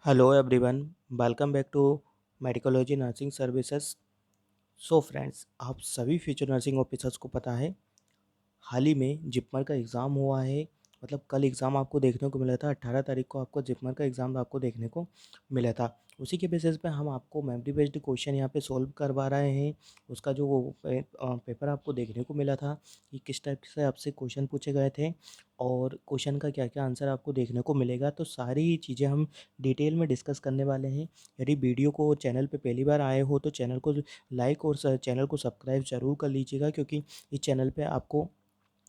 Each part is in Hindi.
Hello everyone, welcome back to Medicology nursing services. So friends, आप सभी फ्यूचर नर्सिंग ऑफिसर्स को पता है हाल ही में जिपमर का एग्ज़ाम हुआ है। मतलब कल एग्ज़ाम आपको देखने को मिला था, 18 तारीख को आपको जिपमर का एग्ज़ाम आपको देखने को मिला था। उसी के बेसिस पे हम आपको मेमोरी बेस्ड क्वेश्चन यहाँ पे सॉल्व करवा रहे हैं। उसका जो पेपर आपको देखने को मिला था कि किस टाइप से आपसे क्वेश्चन पूछे गए थे और क्वेश्चन का क्या क्या आंसर आपको देखने को मिलेगा, तो सारी चीज़ें हम डिटेल में डिस्कस करने वाले हैं। यदि वीडियो को चैनल पे पहली बार आए हो तो चैनल को लाइक और चैनल को सब्सक्राइब ज़रूर कर लीजिएगा, क्योंकि इस चैनल पे आपको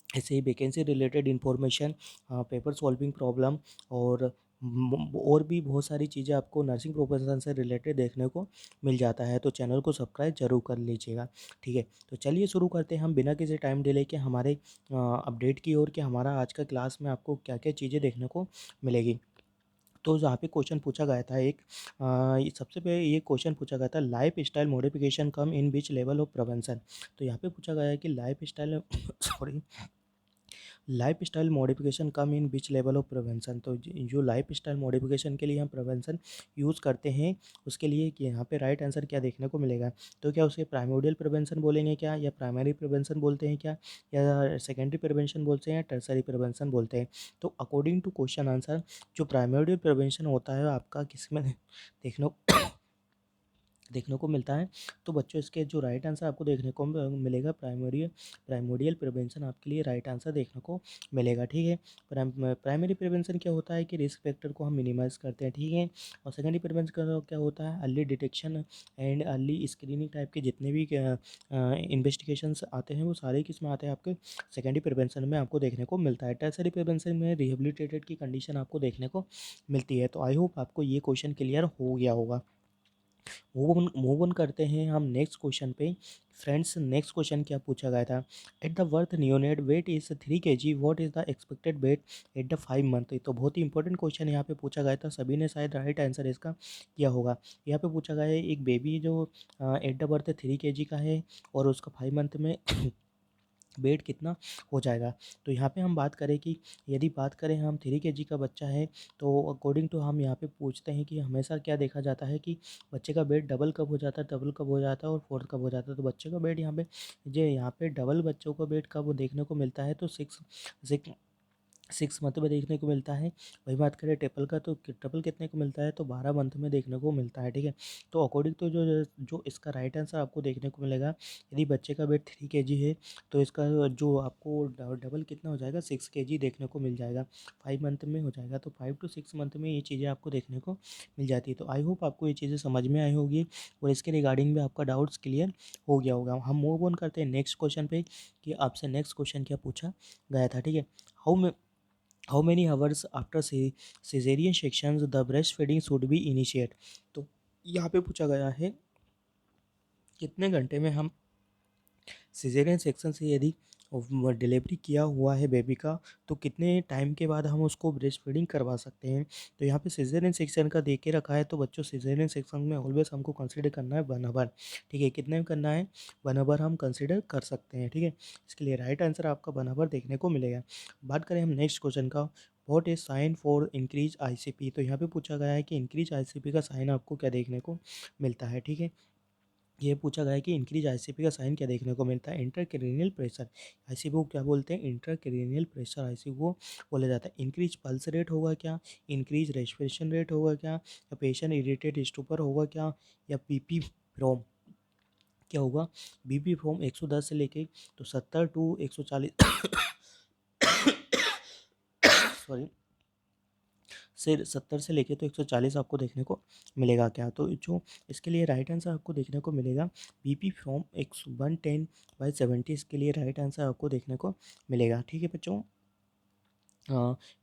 ऐसे ही vacancy related information, paper solving problem और और भी बहुत सारी चीज़ें आपको नर्सिंग प्रोफेशन से रिलेटेड देखने को मिल जाता है। तो चैनल को सब्सक्राइब जरूर कर लीजिएगा। ठीक है, तो चलिए शुरू करते हैं हम बिना किसी टाइम डिले के हमारे अपडेट की ओर कि हमारा आज का क्लास में आपको क्या क्या चीज़ें देखने को मिलेगी। तो जहाँ पे क्वेश्चन पूछा गया था एक, सबसे पहले ये क्वेश्चन पूछा गया था, life style modification come in which level of prevention. तो यहाँ पे पूछा गया है कि life style sorry, life style modification come in which level of prevention. तो जो लाइफ स्टाइल मॉडिफिकेशन के लिए हम प्रिवेंशन यूज़ करते हैं उसके लिए कि यहाँ पे राइट आंसर क्या देखने को मिलेगा। तो क्या उसे प्राइमोडियल प्रिवेंशन बोलेंगे क्या, या प्राइमरी प्रिवेंशन बोलते हैं क्या, या सेकेंडरी प्रिवेंशन बोलते हैं, या टर्सरी प्रिवेंशन बोलते हैं। तो अकॉर्डिंग टू क्वेश्चन आंसर, जो प्राइमोडियल प्रिवेंशन होता है आपका किस में देखने देखने को मिलता है। तो बच्चों इसके जो राइट आंसर आपको देखने को मिलेगा, प्राइमोडियल प्रिवेंशन आपके लिए राइट आंसर देखने को मिलेगा। ठीक है, प्राइमरी प्रिवेंशन क्या होता है कि रिस्क फैक्टर को हम मिनिमाइज करते हैं। ठीक है, और सेकेंडरी प्रिवेंशन क्या होता है, early detection and early screening type के जितने भी इन्वेस्टिगेशंस आते हैं वो सारे किस में आते हैं, आपके सेकेंडरी प्रिवेंशन में आपको देखने को मिलता है। टर्सरी प्रिवेंशन में रिहेबिलिटेटेड की कंडीशन आपको देखने को मिलती है। तो आई होप आपको ये क्वेश्चन क्लियर हो गया होगा। मूव ऑन करते हैं हम नेक्स्ट क्वेश्चन पे। फ्रेंड्स, नेक्स्ट क्वेश्चन क्या पूछा गया था, at the birth neonate weight is 3 kg, what is the expected weight at the 5 month. तो बहुत ही इंपॉर्टेंट क्वेश्चन यहाँ पे पूछा गया था, सभी ने शायद राइट आंसर इसका किया होगा। यहाँ पे पूछा गया है एक बेबी जो एट द बर्थ 3 kg का है और उसका 5 मंथ में वेट कितना हो जाएगा। तो यहाँ पे हम बात करें कि यदि बात करें हम 3 kg का बच्चा है, तो अकॉर्डिंग टू हम यहाँ पे पूछते हैं कि हमेशा क्या देखा जाता है कि बच्चे का वेट डबल कब हो जाता है, डबल कब हो जाता है और फोर्थ कब हो जाता है। तो बच्चे का वेट यहाँ पे डबल बच्चों का वेट कब देखने को मिलता है, तो 6 मंथ में देखने को मिलता है। वही बात करें ट्रिपल का, तो ट्रिपल कितने को मिलता है, तो 12 मंथ में देखने को मिलता है। ठीक है, तो अकॉर्डिंग तो जो जो इसका राइट आंसर आपको देखने को मिलेगा, यदि बच्चे का वेट 3 kg है तो इसका जो आपको डबल कितना हो जाएगा, 6 kg देखने को मिल जाएगा। 5 मंथ में हो जाएगा, तो 5 to 6 मंथ में ये चीज़ें आपको देखने को मिल जाती है। तो आई होप आपको ये चीज़ें समझ में आई होगी और इसके रिगार्डिंग भी आपका डाउट्स क्लियर हो गया होगा। हम मूव ऑन करते हैं नेक्स्ट क्वेश्चन पे कि आपसे नेक्स्ट क्वेश्चन क्या पूछा गया था। ठीक है, how how many hours after caesarean section the breast feeding should be initiate. तो यहाँ पे पूछा गया है कितने घंटे में हम सिजेरियन सेक्शन से यदि डिलीवरी किया हुआ है बेबी का, तो कितने टाइम के बाद हम उसको ब्रेस्ट फीडिंग करवा सकते हैं। तो यहाँ पे सिजेरियन सेक्शन का दे के रखा है, तो बच्चों सिजेरियन सेक्शन में ऑलवेज हमको कंसीडर करना है 1 आवर। ठीक है, कितने में करना है, 1 आवर हम कंसीडर कर सकते हैं। ठीक है, इसके लिए राइट आंसर आपका 1 आवर देखने को मिलेगा। बात करें हम नेक्स्ट क्वेश्चन का, what is sine for increase ICP. तो यहाँ पे पूछा गया है कि इंक्रीज आईसीपी का साइन आपको क्या देखने को मिलता है। ठीक है, ये पूछा गया है कि इंक्रीज आईसीपी का साइन क्या देखने को मिलता है, इंट्राक्रैनियल प्रेशर। आईसीपी को क्या बोलते हैं, इंट्राक्रैनियल प्रेशर आईसीपी को बोला जाता है। इंक्रीज पल्स रेट होगा क्या, इंक्रीज रेस्पिरेशन रेट होगा क्या, या पेशेंट इरिटेट स्टूपर होगा क्या, या बीपी फ्रॉम क्या होगा, बीपी फ्रॉम 110 से लेके तो 70 टू 140 सॉरी से 70 से लेके तो 140 आपको देखने को मिलेगा क्या। तो जो इसके लिए राइट आंसर आपको देखने को मिलेगा बीपी फ्रॉम 110/70, इसके लिए राइट आंसर आपको देखने को मिलेगा। ठीक है बच्चों,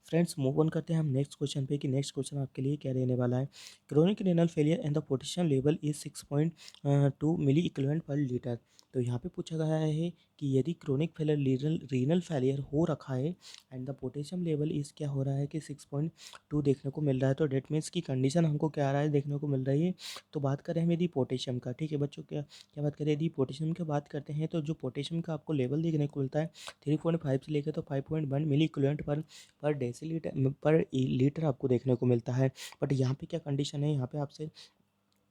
फ्रेंड्स मूव ऑन करते हैं हम नेक्स्ट क्वेश्चन पे कि नेक्स्ट क्वेश्चन आपके लिए क्या रहने वाला है। Chronic renal failure and the potassium level is 6.2 milliequivalent per litre. तो यहाँ पे पूछा गया है कि यदि क्रोनिक फेलियर रीनल फेलियर हो रखा है एंड द पोटेशियम लेवल इस क्या हो रहा है कि 6.2 देखने को मिल रहा है, तो डेट मीन्स की कंडीशन हमको क्या आ रहा है देखने को मिल रही है। तो बात करें हम यदि पोटेशियम का, ठीक है बच्चों, क्या क्या बात करें यदि पोटेशियम की बात करते हैं, तो जो पोटेशियम का आपको लेवल देखने को मिलता है 3.5 से लेकर तो 5.1 मिली इक्विवेलेंट पर डेसीलीटर पर लीटर आपको देखने को मिलता है। बट यहाँ पे क्या कंडीशन है, यहाँ पे आपसे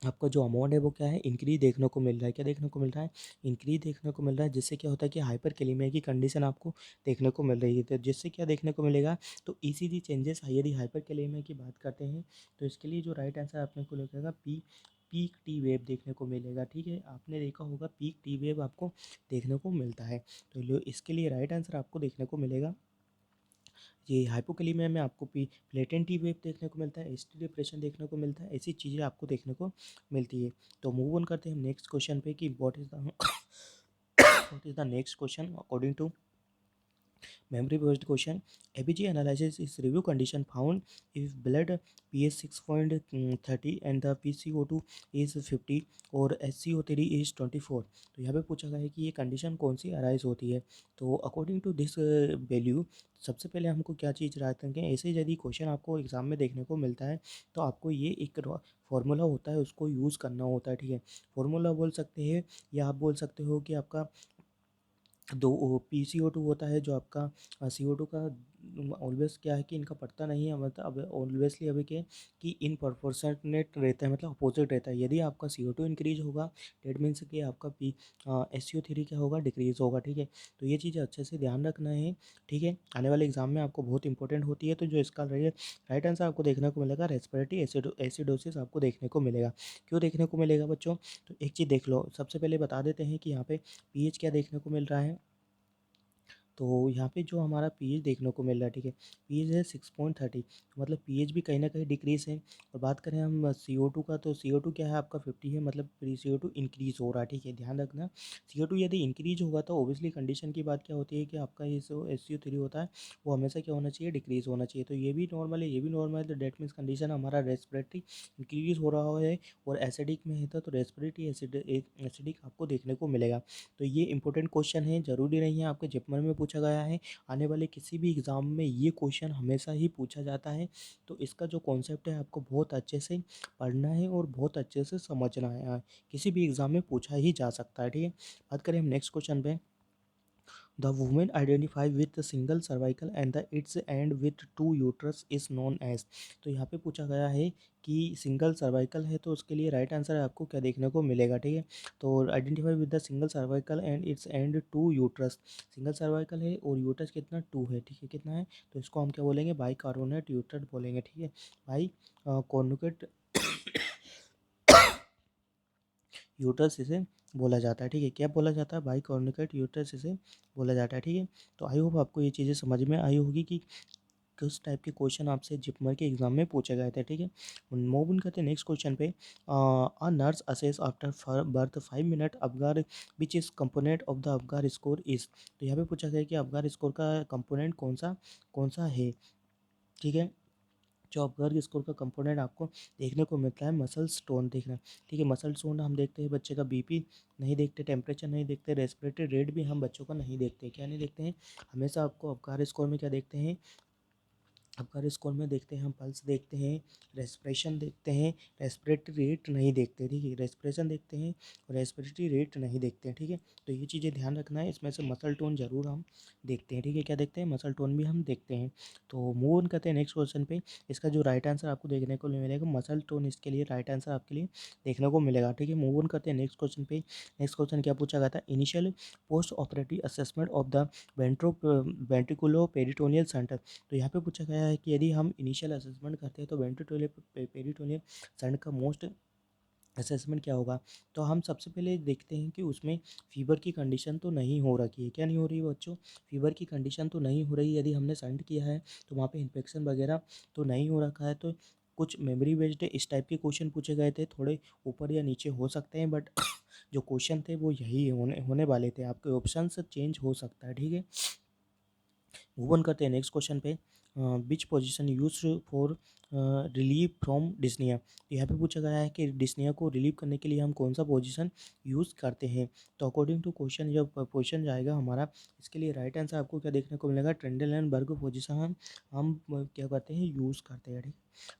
आपका जो अमाउंट है वो क्या है, इंक्रीज देखने को मिल रहा है। क्या देखने को मिल रहा है, इंक्रीज देखने को मिल रहा है, जिससे क्या होता है कि हाइपर कैलेमिया की कंडीशन आपको देखने को मिल रही है। तो जिससे क्या देखने को मिलेगा, तो ईसीजी चेंजेस यदि हाइपर कैलेमिया की बात करते हैं, तो इसके लिए जो राइट आंसर आपने को लगेगा पीक टी वेव देखने को मिलेगा। ठीक है, आपने देखा होगा पीक टी वेव आपको देखने को मिलता है। तो इसके लिए राइट आंसर आपको देखने को मिलेगा ये हाइपोकैलेमिया में आपको प्लेटेंट टी वेव देखने को मिलता है, एसटी डिप्रेशन देखने को मिलता है, ऐसी चीज़ें आपको देखने को मिलती है। तो मूव ऑन करते हैं हम नेक्स्ट क्वेश्चन पे कि what is the next question according to memory based question. ABG analysis is review condition found if blood pH 6.30 and the PCO2 is 50 और SCO3 is 24। तो यहाँ पे पूछा गया है कि ये कंडीशन कौन सी अराइज होती है। तो अकॉर्डिंग टू दिस वैल्यू, सबसे पहले हमको क्या चीज़ याद रखें, ऐसे यदि क्वेश्चन आपको एग्जाम में देखने को मिलता है तो आपको ये एक फॉर्मूला होता है उसको यूज़ करना होता है। ठीक है, फॉर्मूला बोल सकते हैं या आप बोल सकते हो कि आपका दो PCO2 होता है जो आपका CO2 का ऑलवेज क्या है कि इनका पड़ता नहीं है, मतलब अब ऑलवेजली अभी क्या है कि इन प्रोपोर्शनेट रहता है, मतलब अपोजिट रहता है। यदि आपका CO2 इंक्रीज होगा डेट मीन्स कि आपका SCO3 क्या होगा, डिक्रीज होगा। ठीक है, तो ये चीज़ें अच्छे से ध्यान रखना है। ठीक है, आने वाले एग्जाम में आपको बहुत इंपॉर्टेंट होती है। तो जो इसका राइट आंसर आपको देखने को मिलेगा रेस्पिरेटरी एसिडोसिस आपको देखने को मिलेगा। क्यों देखने को मिलेगा बच्चों, तो एक चीज़ देख लो, सबसे पहले बता देते हैं कि यहाँ पे पीएच क्या देखने को मिल रहा है। तो यहाँ पे जो हमारा पीएच देखने को मिल रहा है, ठीक है, पीएच है 6.30, मतलब पीएच भी कहीं ना कहीं डिक्रीज है। और बात करें हम CO2 का, तो CO2 क्या है आपका 50 है, मतलब CO2 इंक्रीज हो रहा है। ठीक है, ध्यान रखना, CO2 यदि इंक्रीज होगा तो ओबियसली कंडीशन की बात क्या होती है कि आपका ये जो SCO3 होता है वो हमेशा क्या होना चाहिए, डिक्रीज होना चाहिए। तो ये भी नॉर्मल है, ये भी नॉर्मल है, तो डेट मीन्स कंडीशन हमारा रेस्पिरेटरी इंक्रीज हो रहा है और एसिडिक में है तो रेस्पिरेटरी एसिडिक आपको देखने को मिलेगा। तो ये इंपॉर्टेंट क्वेश्चन है, ज़रूरी नहीं है आपके जिपमर में पूछा गया है, आने वाले किसी भी एग्ज़ाम में ये क्वेश्चन हमेशा ही पूछा जाता है। तो इसका जो कॉन्सेप्ट है आपको बहुत अच्छे से पढ़ना है और बहुत अच्छे से समझना है, किसी भी एग्ज़ाम में पूछा ही जा सकता है। ठीक है, बात करें हम नेक्स्ट क्वेश्चन पे। The woman identified with the single cervical and the its end with two uterus is known as। तो यहाँ पे पूछा गया है कि सिंगल सर्वाइकल है तो उसके लिए राइट आंसर आपको क्या देखने को मिलेगा। ठीक है, तो identify with the single cervical and its end to uterus, single cervical है और यूट्रस कितना, टू है। ठीक है, कितना है, तो इसको हम क्या बोलेंगे, बाई कार्बोनेट यूट्रस बोलेंगे। ठीक है, बाई कॉर्नुकेट यूट्रस इसे बोला जाता है। ठीक है, क्या बोला जाता है, बाई कॉर्निकेट यूट्रस इसे बोला जाता है। ठीक है, तो आई होप आपको ये चीज़ें समझ में आई होगी कि किस टाइप के क्वेश्चन आपसे जिपमर के एग्जाम में पूछे गए थे। ठीक है, मूव ऑन करते हैं नेक्स्ट क्वेश्चन पे। A nurse assess after birth 5 minute Apgar which is component of the Apgar score is. तो यहाँ पे पूछा गया कि अबगार स्कोर का कंपोनेंट कौन सा है। ठीक है, जो अपवर्ग स्कोर का कंपोनेंट आपको देखने को मिलता है मसल स्टोन देखना। ठीक है, मसल स्टोन हम देखते हैं बच्चे का बीपी नहीं देखते, टेम्परेचर नहीं देखते, रेस्पिरेटरी रेट भी हम बच्चों का नहीं देखते। क्या नहीं देखते हैं, हमेशा आपको अपकार स्कोर में क्या देखते हैं, अपकार स्कोर में देखते हैं हम पल्स देखते हैं, रेस्पिरेशन देखते हैं, रेस्पिरेटरी रेट नहीं देखते। ठीक है, रेस्पिरेशन देखते हैं और रेस्पिरेटरी रेट नहीं देखते हैं। ठीक है, तो ये चीज़ें ध्यान रखना है, इसमें से मसल टोन जरूर हम देखते हैं। ठीक है, क्या देखते हैं, मसल टोन भी हम देखते हैं। तो मूव ऑन करते हैं नेक्स्ट क्वेश्चन पे। इसका जो राइट आंसर आपको देखने को मिलेगा मसल टोन, इसके लिए राइट आंसर आपके लिए देखने को मिलेगा। ठीक है, मूव ऑन करते हैं नेक्स्ट क्वेश्चन पे। नेक्स्ट क्वेश्चन क्या पूछा गया था, initial postoperative assessment of the ventriculoperitoneal centre. तो यहाँ पे पूछा गया है कि यदि हम इनिशियल असेसमेंट करते हैं तो वेंट्रिकुलर पेरिटोनियल सेंटर का मोस्ट असेसमेंट क्या होगा। तो हम सबसे पहले देखते हैं कि उसमें फ़ीवर की कंडीशन तो नहीं हो रखी है। क्या नहीं हो रही है बच्चों, फ़ीवर की कंडीशन तो नहीं हो रही। यदि हमने सेंड किया है तो वहाँ पे इन्फेक्शन वगैरह तो नहीं हो रखा है। तो कुछ मेमोरी बेस्ड इस टाइप के क्वेश्चन पूछे गए थे, थोड़े ऊपर या नीचे हो सकते हैं, बट जो क्वेश्चन थे वो यही होने वाले थे, आपके ऑप्शन चेंज हो सकता है। ठीक है, मूव ऑन करते हैं नेक्स्ट क्वेश्चन पे। Which position use for relieve from dyspnoea. तो यहाँ पे पूछा गया है कि डिस्निया को रिलीव करने के लिए हम कौन सा पोजीशन यूज़ करते हैं। तो अकॉर्डिंग टू क्वेश्चन जब पोजीशन जाएगा हमारा, इसके लिए राइट आंसर आपको क्या देखने को मिलेगा, ट्रेंडल एंड बर्ग पोजीशन हम क्या करते हैं, यूज़ करते हैं। ठीक,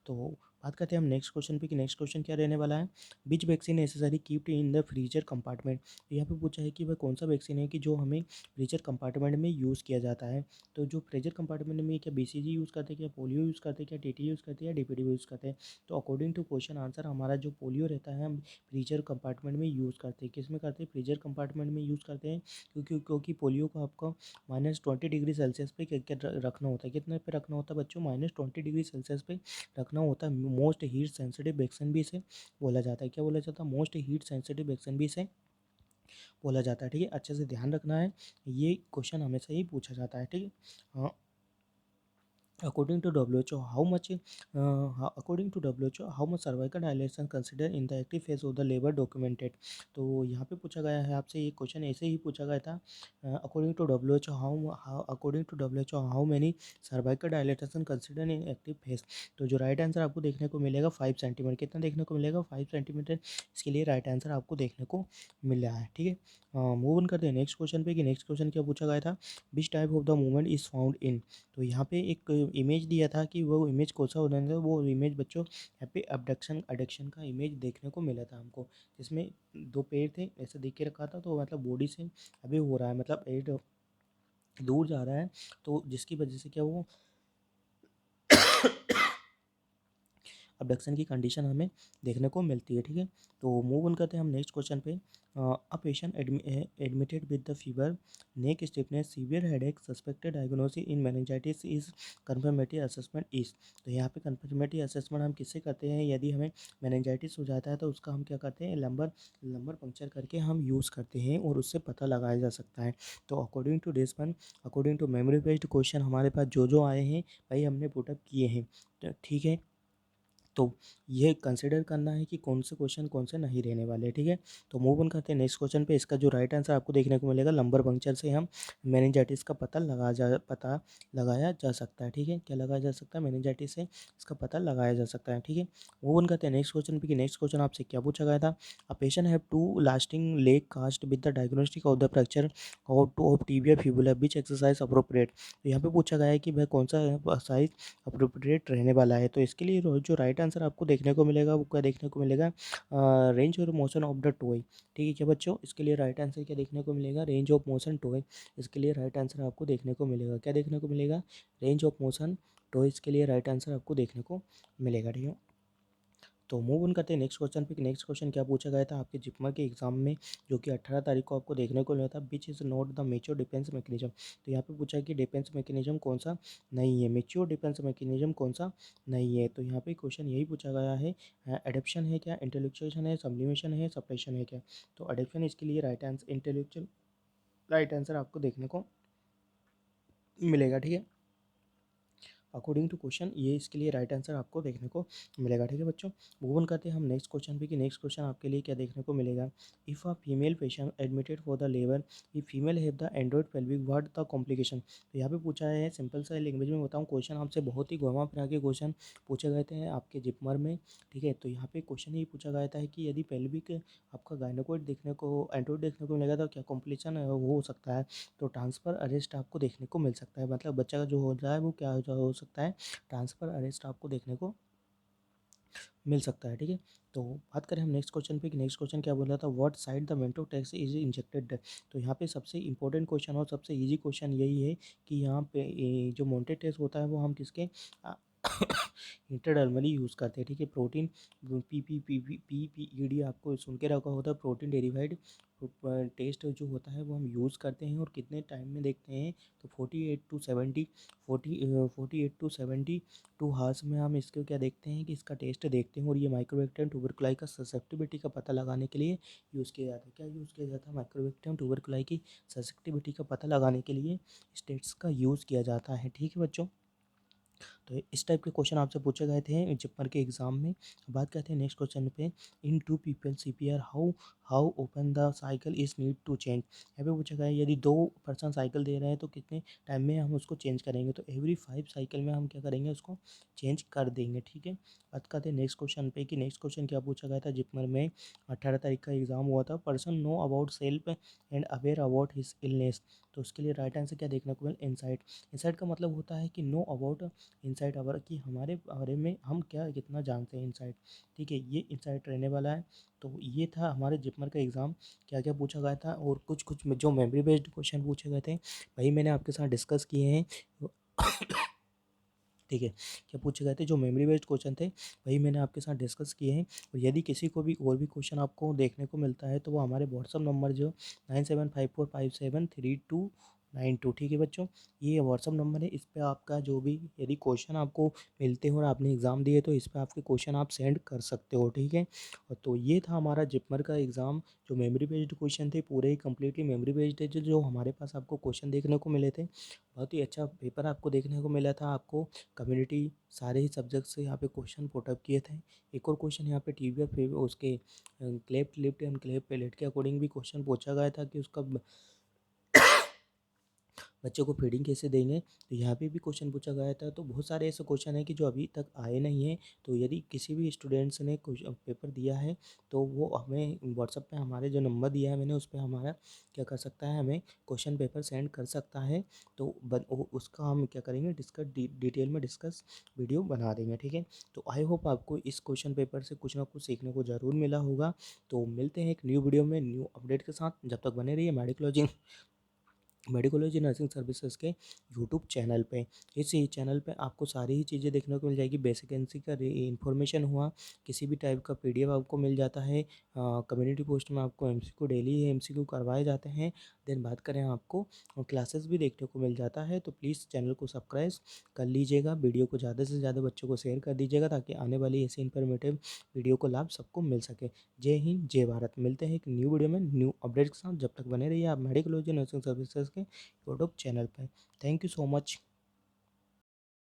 तो बात करते हैं हम नेक्स्ट क्वेश्चन पे कि नेक्स्ट क्वेश्चन क्या रहने वाला है। विच vaccine necessary keeped in the freezer compartment. तो यहाँ पे पूछा है कि वह कौन सा वैक्सीन है कि जो हमें फ्रीजर कंपार्टमेंट में यूज़ किया जाता है। तो जो फ्रीजर कंपार्टमेंट में क्या बीसीजी यूज़ करते हैं, क्या पोलियो यूज़ करते हैं, क्या टीटी यूज़ करते हैं, या डीपीटी यूज़ करते हैं। तो अकॉर्डिंग टू क्वेश्चन आंसर हमारा जो पोलियो रहता है हम फ्रीजर कंपार्टमेंट में यूज़ करते हैं। किस में करते हैं, फ्रीजर कंपार्टमेंट में यूज़ करते हैं, क्योंकि पोलियो को आपको -20 डिग्री सेल्सियस पे रखना होता है। कितने पे रखना होता है बच्चों, -20 डिग्री सेल्सियस पे रखना होता है। मोस्ट हीट सेंसिटिव वैक्सीन भी इसे बोला जाता है। क्या बोला जाता है, मोस्ट हीट सेंसिटिव वैक्सीन भी इसे बोला जाता है। ठीक है, अच्छे से ध्यान रखना है, ये क्वेश्चन हमेशा ही पूछा जाता है। ठीक है, according to WHO how much according to WHO how much cervical dilation considered in the active phase of the labor documented। तो यहाँ पे पूछा गया है आपसे, ये क्वेश्चन ऐसे ही पूछा गया था। according to WHO according to WHO how many cervical dilatation considered in active phase। तो जो राइट आंसर आपको देखने को मिलेगा 5 सेंटीमीटर। कितना देखने को मिलेगा, 5 सेंटीमीटर। इसके लिए राइट आंसर आपको देखने को मिल रहा है। ठीक है, मूव ऑन करते हैं नेक्स्ट क्वेश्चन पे कि नेक्स्ट क्वेश्चन क्या पूछा गया था, which type of the movement is found in. तो यहाँ पे एक इमेज दिया था कि वो इमेज कौन सा होना था। वो इमेज बच्चों यहाँ पे अबडक्शन एडक्शन का इमेज देखने को मिला था हमको, जिसमें दो पैर थे ऐसे देख के रखा था। तो मतलब बॉडी से अभी हो रहा है, मतलब एड दूर जा रहा है, तो जिसकी वजह से क्या वो अबडक्शन की कंडीशन हमें देखने को मिलती है। ठीक है, तो मूव ऑन करते हैं हम नेक्स्ट क्वेश्चन पे। A patient admitted with the fever, neck stiffness, severe headache, suspected diagnosis in meningitis is confirmatory assessment is. तो यहाँ पे कंफर्मेटरी असेसमेंट हम किससे करते हैं, यदि हमें मेनिंजाइटिस हो जाता है तो उसका हम क्या करते हैं, लंबर पंक्चर करके हम यूज़ करते हैं और उससे पता लगाया जा सकता है। तो according to this one, according to memory based question हमारे पास जो आए हैं भाई हमने पुटअप किए हैं। तो ठीक है, तो ये कंसिडर करना है कि कौन से क्वेश्चन कौन से नहीं रहने वाले। ठीक है, तो मूव ऑन करते हैं नेक्स्ट क्वेश्चन पे। इसका जो राइट आंसर आपको देखने को मिलेगा, लंबर पंक्चर से हम मेनिंजाइटिस का पता लगाया जा सकता है। ठीक है, क्या लगाया जा सकता है, मेनिंजाइटिस से इसका पता लगाया जा सकता है। ठीक है, मूव ऑन करते हैं नेक्स्ट क्वेश्चन पे कि नेक्स्ट क्वेश्चन आपसे क्या पूछा गया था। A patient have to lasting leg cast with the diagnostic of the fracture of tibia fibula, which exercise appropriate. तो यहाँ पे पूछा गया है कि वह कौन सा एक्सरसाइज अप्रोप्रिएट रहने वाला है। तो इसके लिए जो राइट आंसर आपको देखने को मिलेगा वो क्या देखने को मिलेगा, रेंज और मोशन ऑफ द टॉय। ठीक है क्या बच्चों, इसके लिए राइट आंसर क्या देखने को मिलेगा, रेंज ऑफ मोशन टॉय। इसके लिए राइट आंसर आपको देखने को मिलेगा, क्या देखने को मिलेगा, रेंज ऑफ मोशन टॉय। इसके लिए राइट आंसर आपको देखने को मिलेगा। ठीक है, तो मूव ऑन करते हैं नेक्स्ट क्वेश्चन पे। नेक्स्ट क्वेश्चन क्या पूछा गया था आपके जिप्मर के एग्जाम में, जो कि 18 तारीख को आपको देखने को मिला था। Which is not the mature defence mechanism. तो यहाँ पे पूछा है कि डिफेंस मैकेनिज्म कौन सा नहीं है, मेच्योर डिफेंस मैकेनिज्म कौन सा नहीं है। तो यहाँ पे क्वेश्चन यही पूछा गया है, एडेप्शन है क्या, इंटेलेक्चुअल है, सब्लिमेशन है, सप्रेशन है क्या। तो एडेप्शन इसके लिए right answer, intellectual right answer आपको देखने को मिलेगा। ठीक है, अकॉर्डिंग टू क्वेश्चन ये इसके लिए राइट आंसर आपको देखने को मिलेगा। ठीक है बच्चों, मूव ऑन करते हैं हम नेक्स्ट क्वेश्चन पे कि नेक्स्ट क्वेश्चन आपके लिए क्या देखने को मिलेगा। If a female patient admitted for the labour, if female have the Android pelvic, what the complication. तो यहाँ पे पूछा है, सिंपल सा लैंग्वेज में बताऊँ, क्वेश्चन आपसे बहुत ही घुमा फिरा के क्वेश्चन पूछे गए थे आपके जिपमर में। ठीक है, तो यहाँ पे क्वेश्चन ये पूछा गया था कि यदि पेल्विक आपका गायनोकॉइड देखने को, एंड्रॉइड देखने को मिलेगा तो क्या कॉम्प्लिकेशन हो सकता है। तो ट्रांसफ़र अरेस्ट आपको देखने को मिल सकता है, मतलब बच्चा का जो हो रहा है वो क्या हो सकता है, ट्रांसफ़र अरेस्ट आपको देखने को मिल सकता है। ठीक है, तो बात करें हम नेक्स्ट क्वेश्चन पे कि नेक्स्ट क्वेश्चन क्या बोल रहा था, what site the Mantoux test is injected. तो यहाँ पे सबसे इंपॉर्टेंट क्वेश्चन और सबसे इजी क्वेश्चन यही है कि यहाँ पे जो मोन्टेटेक्स होता है वो हम किसके इंटरडर्मली यूज़ करते हैं। ठीक है, प्रोटीन PPED आपको सुन के रखा होता है, प्रोटीन डेरिवाइड टेस्ट जो होता है वो हम यूज़ करते हैं। और कितने टाइम में देखते हैं, तो 48 टू 72 हार्स में हम इसको क्या देखते हैं कि इसका टेस्ट देखते हैं। और ये माइक्रोबैक्टीरियम ट्यूबरकुलाई का ससेप्टिबिलिटी का पता लगाने के लिए यूज़ किया जाता है। क्या यूज़ किया जाता है, माइक्रोबैक्टीरियम ट्यूबरकुलाई की ससेप्टिबिलिटी का पता लगाने के लिए इस टेस्ट का यूज़ किया जाता है। ठीक है बच्चों, तो तो इस टाइप के क्वेश्चन आपसे पूछे गए थे जिपमर के एग्ज़ाम में। बात करते हैं नेक्स्ट क्वेश्चन पे। In two people CPR how how open the cycle is need to change. यहाँ पे पूछा गया है यदि 2 पर्सन साइकिल दे रहे हैं तो कितने टाइम में हम उसको चेंज करेंगे। तो एवरी 5 साइकिल में हम क्या करेंगे, उसको चेंज कर देंगे। ठीक है। बात करते हैं नेक्स्ट क्वेश्चन पे कि नेक्स्ट क्वेश्चन क्या पूछा गया था जिपमर में। 18 तारीख का एग्ज़ाम हुआ था। Person know about self and aware about his illness. तो उसके लिए राइट आंसर क्या देखने को मिला, इनसाइट। इनसाइट का मतलब होता है कि नो अबाउट इनसाइट अवर, कि हमारे बारे में हम क्या कितना जानते हैं, इनसाइट। ठीक है, ये इनसाइट रहने वाला है। तो ये था हमारे जिपमर का एग्ज़ाम, क्या क्या पूछा गया था। और कुछ कुछ जो मेमोरी बेस्ड क्वेश्चन पूछे गए थे वही मैंने आपके साथ डिस्कस किए हैं। ठीक है, क्या पूछे गए थे जो मेमोरी बेस्ड क्वेश्चन थे वही मैंने आपके साथ डिस्कस किए हैं। और यदि किसी को भी और भी क्वेश्चन आपको देखने को मिलता है तो वो हमारे व्हाट्सअप नंबर जो 9754573292, ठीक है बच्चों, ये व्हाट्सअप नंबर है। इस पे आपका जो भी यदि क्वेश्चन आपको मिलते हैं और आपने एग्ज़ाम दिए तो इस पे आपके क्वेश्चन आप सेंड कर सकते हो। ठीक है। और तो ये था हमारा जिपमर का एग्ज़ाम। जो मेमोरी बेस्ड क्वेश्चन थे पूरे ही कम्प्लीटली मेमोरी बेस्ड है। जो हमारे पास आपको क्वेश्चन देखने को मिले थे, बहुत ही अच्छा पेपर आपको देखने को मिला था। आपको कम्युनिटी सारे ही सब्जेक्ट से यहाँ पे क्वेश्चन पुटअप किए थे। एक और क्वेश्चन यहाँ पे टीवीआर फिर उसके cleft lift and cleft palate के अकॉर्डिंग भी क्वेश्चन पूछा गया था कि उसका बच्चों को फीडिंग कैसे देंगे, तो यहाँ पे भी क्वेश्चन पूछा गया था। तो बहुत सारे ऐसे क्वेश्चन हैं कि जो अभी तक आए नहीं हैं। तो यदि किसी भी स्टूडेंट्स ने पेपर दिया है तो वो हमें व्हाट्सएप पे हमारे जो नंबर दिया है मैंने उस पर हमारा क्या कर सकता है, हमें क्वेश्चन पेपर सेंड कर सकता है। तो उसका हम क्या करेंगे, डिटेल में डिस्कस वीडियो बना देंगे। ठीक है। तो आई होप आपको इस क्वेश्चन पेपर से कुछ ना कुछ सीखने को ज़रूर मिला होगा। तो मिलते हैं एक न्यू वीडियो में न्यू अपडेट के साथ। जब तक बने रहिए मेडिकोलॉजी नर्सिंग सर्विसेज के यूट्यूब चैनल पे। इस ही चैनल पे आपको सारी ही चीज़ें देखने को मिल जाएगी। बेसिक एनसी का इन्फॉर्मेशन हुआ, किसी भी टाइप का पीडीएफ आपको मिल जाता है। कम्युनिटी पोस्ट में आपको एमसीक्यू डेली एमसीक्यू करवाए जाते हैं। देन बात करें आपको क्लासेस भी देखने को मिल जाता है। तो प्लीज़ चैनल को सब्सक्राइब कर लीजिएगा, वीडियो को ज़्यादा से ज़्यादा बच्चों को शेयर कर दीजिएगा ताकि आने वाली ऐसी इन्फॉर्मेटिव वीडियो को लाभ सबको मिल सके। जय हिंद, जय भारत। मिलते हैं एक न्यू वीडियो में न्यू अपडेट के साथ। जब तक बने रहिए आप मेडिकोलॉजी नर्सिंग सर्विसेज के यूट्यूब चैनल पर। Thank you so much.